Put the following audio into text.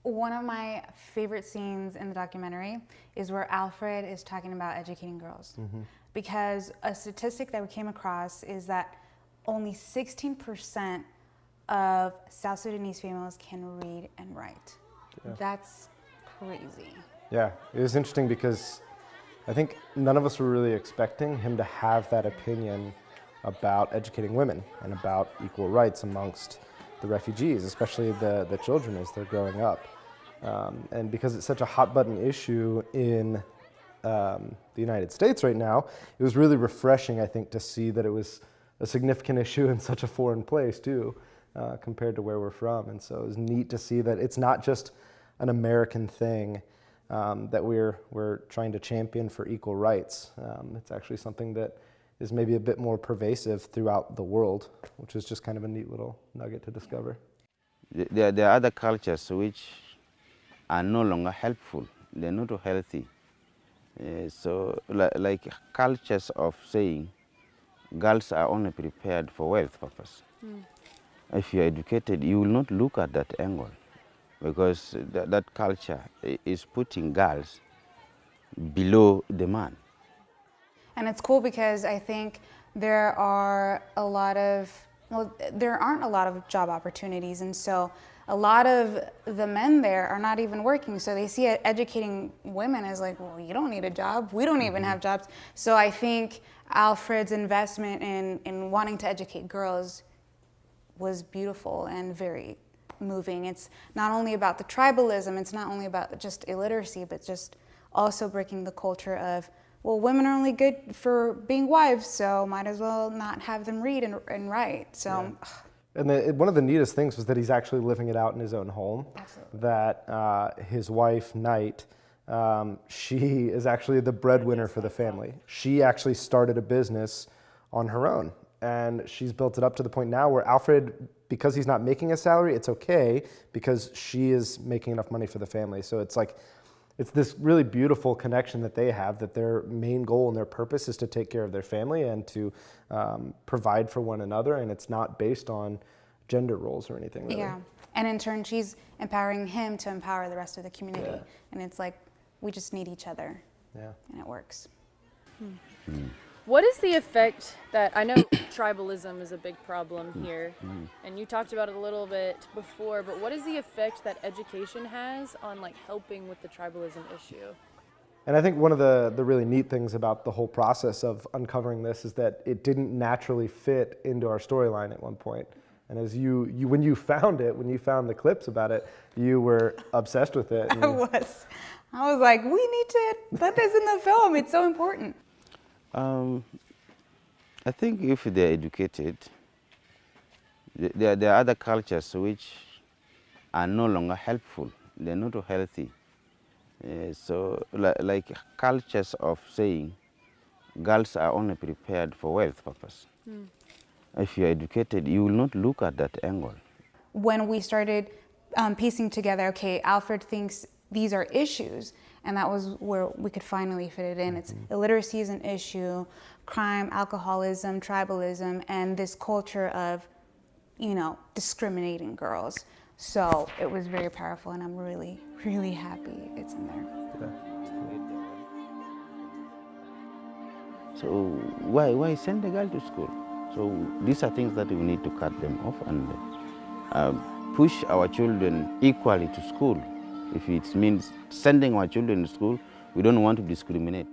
One of my favorite scenes in the documentary is where Alfred is talking about educating girls. Because a statistic that we came across is that only 16% of South Sudanese females can read and write. Yeah. That's crazy. Yeah, it was interesting because I think none of us were really expecting him to have that opinion about educating women and about equal rights amongst the refugees, especially the children as they're growing up. And because it's such a hot button issue in the United States right now, it was really refreshing, I think, to see that it was a significant issue in such a foreign place too, compared to where we're from. And so it was neat to see that it's not just an American thing, that we're trying to champion for equal rights. It's actually something that is maybe a bit more pervasive throughout the world, which is just kind of a neat little nugget to discover. There are other cultures which are no longer helpful. They're not healthy. So like cultures of saying girls are only prepared for wealth purpose. If you're educated, you will not look at that angle, because that culture is putting girls below the man. And it's cool because I think there aren't a lot of job opportunities, and so a lot of the men there are not even working, so they see educating women as like, well, you don't need a job, we don't even have jobs. So I think Alfred's investment in wanting to educate girls was beautiful and very moving. It's not only about the tribalism, it's not only about just illiteracy, but just also breaking the culture of, well, women are only good for being wives, so might as well not have them read and write. So. Yeah. And one of the neatest things was that he's actually living it out in his own home. Absolutely. That his wife, Night, she is actually the breadwinner for the family. She actually started a business on her own, and she's built it up to the point now where Alfred, because he's not making a salary, it's okay because she is making enough money for the family. So it's like, it's this really beautiful connection that they have, that their main goal and their purpose is to take care of their family and to provide for one another, and it's not based on gender roles or anything really. Yeah, and in turn she's empowering him to empower the rest of the community. Yeah. And it's like, we just need each other. Yeah. And it works. What is the effect that, I know tribalism is a big problem here, and you talked about it a little bit before, but what is the effect that education has on like helping with the tribalism issue? And I think one of the really neat things about the whole process of uncovering this is that it didn't naturally fit into our storyline at one point. And as when you found the clips about it, you were obsessed with it. I was like, we need to put this in the film, it's so important. I think if they're educated, there are other cultures which are no longer helpful. They're not healthy. So like cultures of saying girls are only prepared for wealth purpose. If you're educated, you will not look at that angle. When we started piecing together, okay, Alfred thinks these are issues, and that was where we could finally fit it in. It's illiteracy is an issue, crime, alcoholism, tribalism, and this culture of, discriminating girls. So it was very powerful, and I'm really, really happy it's in there. So why send the girl to school? So these are things that we need to cut them off and push our children equally to school. If it means sending our children to school, we don't want to discriminate.